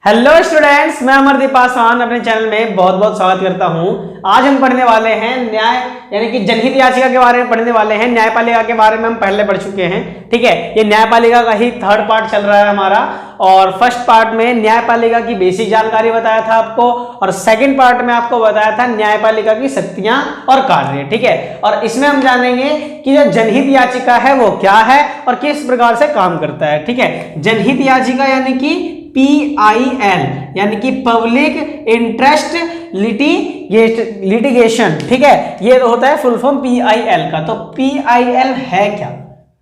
Hello students, मैं अमरदीप पासवान अपने channel में बहुत बहुत स्वागत करता हूं। आज हम पढ़ने वाले हैं न्याय यानी कि जनहित याचिका के बारे में पढ़ने वाले हैं। न्यायपालिका के बारे में हम पहले पढ़ चुके हैं, ठीक है। ये न्यायपालिका का ही थर्ड पार्ट चल रहा है हमारा। और फर्स्ट पार्ट में न्यायपालिका की बेसिक जानकारी बताया था आपको, और सेकंड पार्ट में आपको बताया था न्यायपालिका की शक्तियां और कार्य, ठीक है। और इसमें हम जानेंगे कि जो जनहित याचिका है वो क्या है और किस प्रकार से काम करता है, ठीक है। जनहित याचिका यानी कि PIL यानी कि पब्लिक इंटरेस्ट लिटिगेशन, ठीक है। ये होता है फुल फॉर्म PIL का। तो PIL है क्या?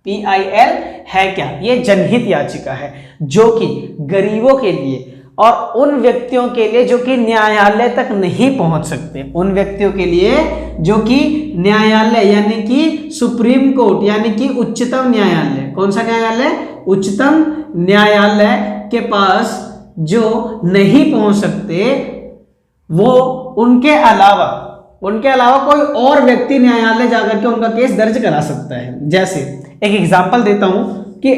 PIL है क्या? ये जनहित याचिका है जो कि गरीबों के लिए और उन व्यक्तियों के लिए जो कि न्यायालय तक नहीं पहुंच सकते, उन व्यक्तियों के लिए जो कि न्यायालय यानी कि सुप्रीम कोर्ट यानी कि उच्चतम न्यायालय, कौन सा न्यायालय? उच्चतम न्यायालय के पास जो नहीं पहुंच सकते, वो उनके अलावा कोई और व्यक्ति न्यायालय जाकर के उनका केस दर्ज करा सकता है। जैसे एक एग्जांपल देता हूं कि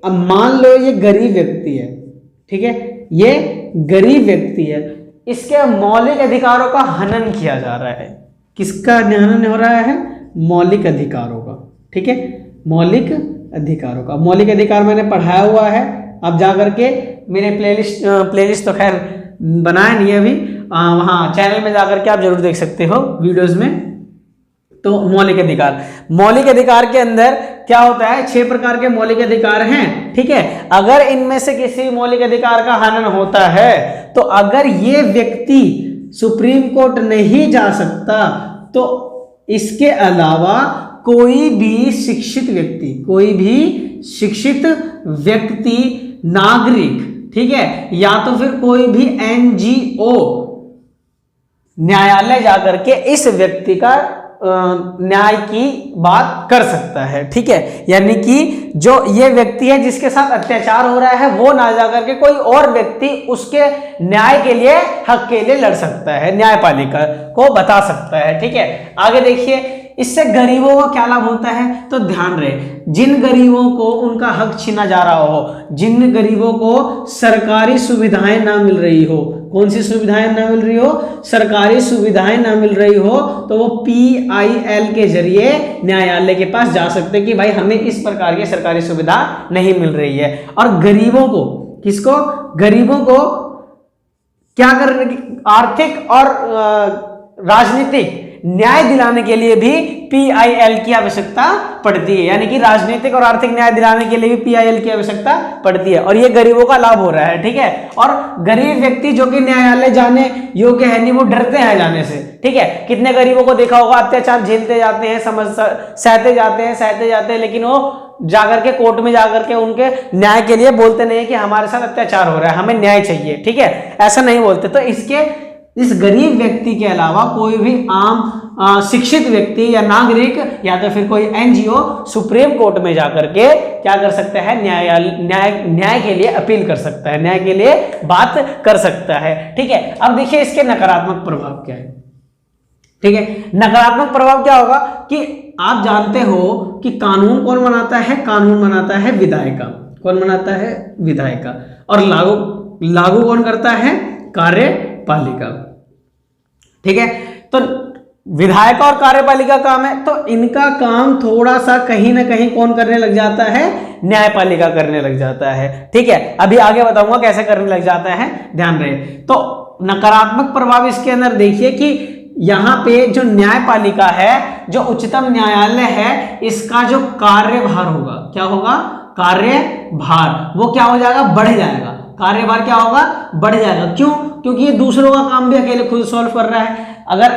अब मान लो ये गरीब व्यक्ति है, ठीक है। ये गरीब व्यक्ति है, इसके मौलिक अधिकारों का हनन किया जा रहा है। किसका हनन हो रहा है? मौलिक अधिकारों का, ठीक है। मौलिक अधिकारों का, मौलिक अधिकार मैंने पढ़ाया हुआ है। आप जा करके मेरे प्लेलिस्ट तो खैर बनाया नहीं है अभी, वहाँ चैनल में जाकर के आप जरूर देख सकते हो वीडियोस में। तो मौलिक अधिकार के अंदर क्या होता है? 6 प्रकार के मौलिक अधिकार हैं, ठीक है। अगर इनमें से किसी मौलिक अधिकार का हनन होता है तो अगर ये व्यक्ति सुप्रीम कोर्ट नहीं जा सकता तो इसके अलावा कोई भी शिक्षित व्यक्ति नागरिक, ठीक है, या तो फिर कोई भी NGO न्यायालय जाकर के इस व्यक्ति का न्याय की बात कर सकता है, ठीक है। यानी कि जो ये व्यक्ति है जिसके साथ अत्याचार हो रहा है, वो ना जाकर के कोई और व्यक्ति उसके न्याय के लिए, हक के लिए लड़ सकता है, न्यायपालिका को बता सकता है, ठीक है। आगे देखिए, इससे गरीबों को क्या लाभ होता है? तो ध्यान रहे, जिन गरीबों को उनका हक छीना जा रहा हो, जिन गरीबों को सरकारी सुविधाएं ना मिल रही हो, कौन सी सुविधाएं ना मिल रही हो? सरकारी सुविधाएं ना मिल रही हो, तो वो PIL के जरिए न्यायालय के पास जा सकते कि भाई हमें इस प्रकार की सरकारी सुविधा नहीं मिल रही है। और गरीबों को, किसको? गरीबों को क्या करने, आर्थिक और राजनीतिक न्याय दिलाने के लिए भी PIL की आवश्यकता पड़ती है। यानी कि राजनीतिक और आर्थिक न्याय दिलाने के लिए भी PIL की आवश्यकता पड़ती है, और ये गरीबों का लाभ हो रहा है, ठीक है। और गरीब व्यक्ति जो कि न्यायालय जाने योग्य है नहीं, वो डरते हैं जाने से, ठीक है। कितने गरीबों को देखा होगा, अत्याचार झेलते जाते हैं, सहते जाते हैं, लेकिन वो जाकर के कोर्ट में जाकर के उनके न्याय के लिए बोलते नहीं है कि हमारे साथ अत्याचार हो रहा है, हमें न्याय चाहिए, ठीक है। ऐसा नहीं बोलते। तो इस गरीब व्यक्ति के अलावा कोई भी आम शिक्षित व्यक्ति या नागरिक या तो फिर कोई NGO सुप्रीम कोर्ट में जाकर के क्या कर सकता है? न्याय के लिए अपील कर सकता है, न्याय के लिए बात कर सकता है, ठीक है। अब देखिए इसके नकारात्मक प्रभाव क्या है, ठीक है। नकारात्मक प्रभाव क्या होगा कि आप जानते हो कि कानून कौन बनाता है? कानून बनाता है विधायिका। कौन बनाता है? विधायिका। और लागू कौन करता है? कार्यपालिका, ठीक है। तो विधायक और कार्यपालिका काम है, तो इनका काम थोड़ा सा कहीं ना कहीं कौन करने लग जाता है? न्यायपालिका करने लग जाता है, ठीक है। अभी आगे बताऊंगा कैसे करने लग जाता है, ध्यान रहे। तो नकारात्मक प्रभाव इसके अंदर देखिए कि यहां पे जो न्यायपालिका है, जो उच्चतम न्यायालय है, इसका जो कार्यभार होगा, क्या होगा? कार्यभार वो क्या हो जाएगा? बढ़ जाएगा। कार्यभार क्या होगा? बढ़ जाएगा। क्यों? क्योंकि ये दूसरों का काम भी अकेले खुद सॉल्व कर रहा है। अगर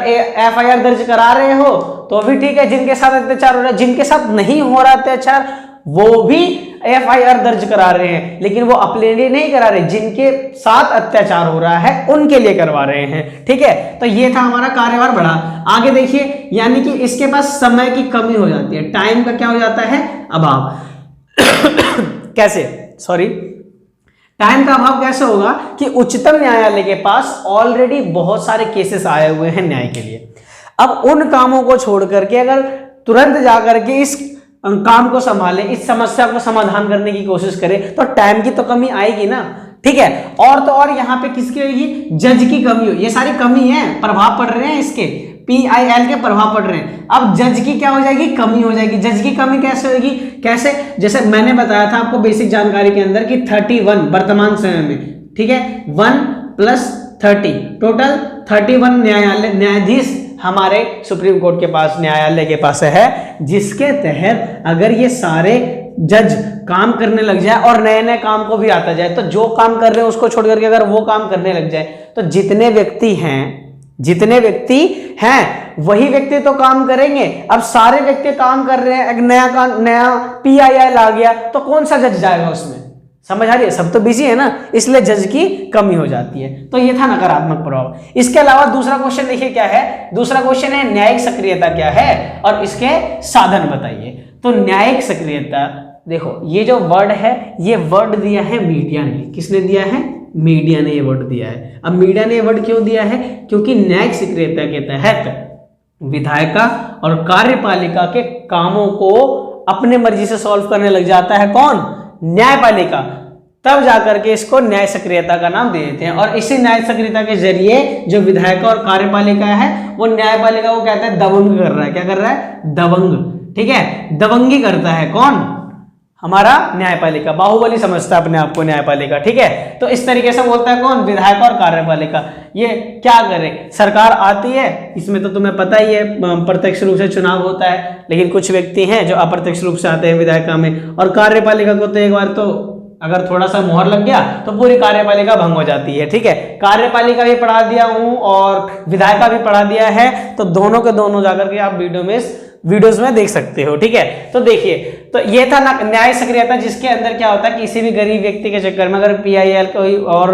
FIR दर्ज करा रहे हो तो भी ठीक है, जिनके साथ अत्याचार हो रहा है, जिनके साथ नहीं हो रहा अत्याचार वो भी FIR दर्ज करा रहे हैं, लेकिन वो अपने लिए नहीं करा रहे, जिनके साथ अत्याचार हो रहा है उनके लिए करवा रहे हैं, ठीक है। तो ये था हमारा कार्यभार बढ़ा। आगे देखिए, यानी कि इसके पास समय की कमी हो जाती है, टाइम का क्या हो जाता है? अभाव। कैसे? टाइम का अभाव कैसे होगा कि उच्चतम न्यायालय के पास ऑलरेडी बहुत सारे केसेस आए हुए हैं न्याय के लिए। अब उन कामों को छोड़ करके अगर तुरंत जाकर के इस काम को संभाले, इस समस्या को समाधान करने की कोशिश करे, तो टाइम की तो कमी आएगी ना। ठीक है। और तो और यहाँ पे किसकी होगी, जज की कमी हो, ये सारी कमी है, प्रभाव पड़ रहे हैं इसके, PIL के प्रभाव पड़ रहे हैं। अब जज की क्या हो जाएगी, कमी हो जाएगी। जज की कमी कैसे होगी, कैसे, जैसे मैंने बताया था आपको बेसिक जानकारी के अंदर कि 31 वर्तमान समय में, ठीक है, 1 + 30 टोटल 31 न्यायाधीश हमारे सुप्रीम कोर्ट के पास, न्यायालय के पास है, जिसके तहत अगर ये सारे जज काम करने लग जाए और नए नए काम को भी आता जाए, तो जो काम कर रहे हैं उसको छोड़ करके अगर वो काम करने लग जाए, तो जितने व्यक्ति हैं वही व्यक्ति तो काम करेंगे। अब सारे व्यक्ति काम कर रहे हैं, एक नया PIL आ गया, तो कौन सा जज जाएगा उसमें, समझ आ रही है, सब तो बिजी है ना, इसलिए जज की कमी हो जाती है। तो ये था नकारात्मक प्रभाव। इसके अलावा दूसरा क्वेश्चन देखिए क्या है, दूसरा क्वेश्चन है न्यायिक सक्रियता क्या है और इसके साधन बताइए। तो न्यायिक सक्रियता, देखो ये जो वर्ड है, ये वर्ड दिया है मीडिया ने, किसने दिया है, मीडिया ने ये वर्ड दिया है। अब मीडिया ने ये वर्ड क्यों दिया है, क्योंकि न्यायिक सक्रियता के तहत विधायिका और कार्यपालिका के कामों को अपने मर्जी से सॉल्व करने लग जाता है कौन, न्यायपालिका, तब जाकर के इसको न्याय सक्रियता का नाम दे देते हैं। और इसी न्याय सक्रियता के जरिए जो विधायिका और कार्यपालिका है वो न्यायपालिका को कहते हैं दबंग कर रहा है, क्या कर रहा है, दबंग, ठीक है, दबंगी करता है कौन, हमारा न्यायपालिका, बाहुबली समझता है अपने आप को न्यायपालिका, ठीक है। तो इस तरीके से बोलता है कौन, विधायक और कार्यपालिका। ये क्या करे, सरकार आती है, इसमें तो तुम्हें पता ही है प्रत्यक्ष रूप से चुनाव होता है, लेकिन कुछ व्यक्ति हैं जो अप्रत्यक्ष रूप से आते हैं विधायिका में, और कार्यपालिका को तो एक बार तो अगर थोड़ा सा मोहर लग गया तो पूरी कार्यपालिका भंग हो जाती है, ठीक है। कार्यपालिका भी पढ़ा दिया हूं और विधायिका भी पढ़ा दिया है, तो दोनों के दोनों जाकर के आप वीडियोस में देख सकते हो, ठीक है। तो देखिए, तो ये था न्याय सक्रियता, जिसके अंदर क्या होता है, किसी भी गरीब व्यक्ति के चक्कर में अगर PIL कोई और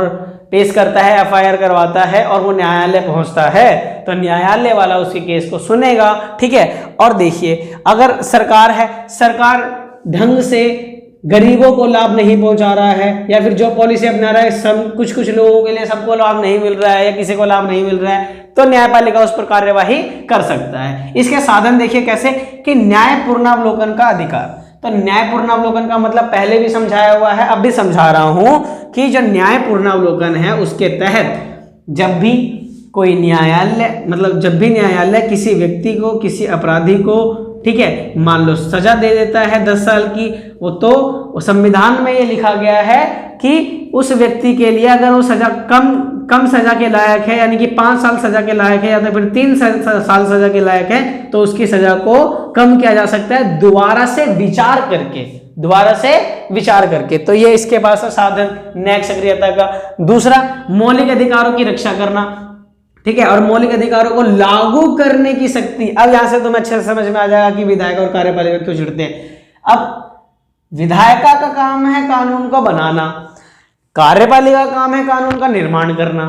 पेश करता है, FIR करवाता है और वो न्यायालय पहुंचता है, तो न्यायालय वाला उसके केस को सुनेगा, ठीक है। और देखिए, अगर सरकार है, सरकार ढंग से गरीबों को लाभ नहीं पहुंचा रहा है, या फिर जो पॉलिसी अपना रहा है सब कुछ लोगों के लिए सबको लाभ नहीं मिल रहा है या किसी को लाभ नहीं मिल रहा है, तो न्यायपालिका उस पर कार्यवाही कर सकता है। इसके साधन देखिए कैसे, कि न्याय पूर्णावलोकन का अधिकार। तो न्याय पूर्णावलोकन का मतलब पहले भी समझाया हुआ है, अब भी समझा रहा हूं, कि जो न्याय पूर्णावलोकन है उसके तहत जब भी कोई न्यायालय, मतलब जब भी न्यायालय किसी व्यक्ति को, किसी अपराधी को, ठीक है, मान लो सजा दे देता है 10 साल की, वो तो संविधान में ये लिखा गया है कि उस व्यक्ति के लिए अगर वो सजा कम सजा के लायक है, यानी कि 5 साल सजा के लायक है या तो फिर 3 साल सजा के लायक है, तो उसकी सजा को कम किया जा सकता है दोबारा से विचार करके। तो ये इसके पास है साधन न्यायिक सक्रियता का। दूसरा, मौलिक अधिकारों की रक्षा करना, ठीक है, और मौलिक अधिकारों को लागू करने की शक्ति। अब यहां से तुम्हें अच्छे से समझ में आ जाएगा कि विधायक और कार्यपालिका क्यों जुड़ते हैं। अब विधायिका का काम है कानून को बनाना, कार्यपालिका का काम है कानून का निर्माण करना,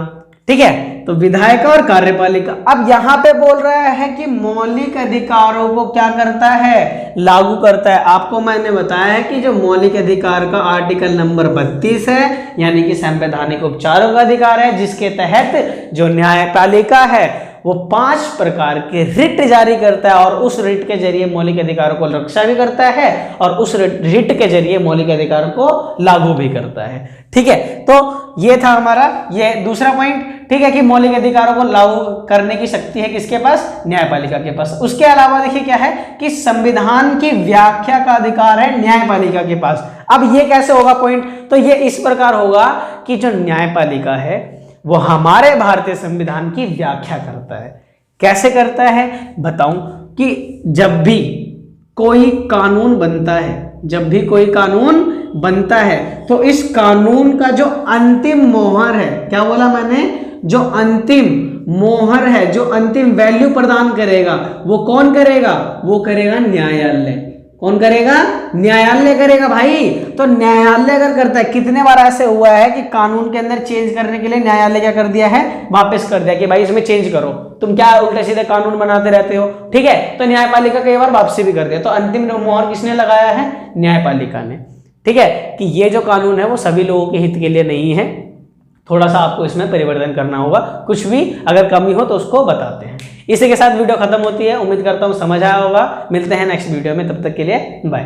ठीक है। तो विधायिका और कार्यपालिका, अब यहां पे बोल रहा है कि मौलिक अधिकारों को क्या करता है, लागू करता है। आपको मैंने बताया है कि जो मौलिक अधिकार का आर्टिकल नंबर 32 है, यानी कि संवैधानिक उपचारों का अधिकार है, जिसके तहत जो न्यायपालिका है वो 5 प्रकार के रिट जारी करता है और उस रिट के जरिए मौलिक अधिकारों को रक्षा भी करता है और उस रिट के जरिए मौलिक अधिकारों को लागू भी करता है, ठीक है। तो ये था हमारा ये दूसरा पॉइंट, ठीक है, कि मौलिक अधिकारों को लागू करने की शक्ति है किसके पास, न्यायपालिका के पास। उसके अलावा देखिए क्या है कि संविधान की व्याख्या का अधिकार है न्यायपालिका के पास। अब ये कैसे होगा पॉइंट, तो ये इस प्रकार होगा कि जो न्यायपालिका है वो हमारे भारतीय संविधान की व्याख्या करता है। कैसे करता है बताऊं, कि जब भी कोई कानून बनता है, तो इस कानून का जो अंतिम मोहर है, क्या बोला मैंने, जो अंतिम मोहर है, जो अंतिम वैल्यू प्रदान करेगा, वो कौन करेगा, वो करेगा न्यायालय। कौन करेगा, न्यायालय करेगा भाई। तो न्यायालय अगर करता है, कितने बार ऐसे हुआ है कि कानून के अंदर चेंज करने के लिए न्यायालय क्या कर दिया है, वापस कर दिया कि भाई इसमें चेंज करो, तुम क्या उल्टे सीधे कानून बनाते रहते हो, ठीक है। तो न्यायपालिका कई बार वापसी भी कर दिया। तो अंतिम मोहर किसने लगाया है, न्यायपालिका ने, ठीक है, कि ये जो कानून है वो सभी लोगों के हित के लिए नहीं है, थोड़ा सा आपको इसमें परिवर्तन करना होगा, कुछ भी अगर कमी हो तो उसको बताते हैं। इसी के साथ वीडियो खत्म होती है। उम्मीद करता हूँ समझ आया होगा। मिलते हैं नेक्स्ट वीडियो में, तब तक के लिए बाय।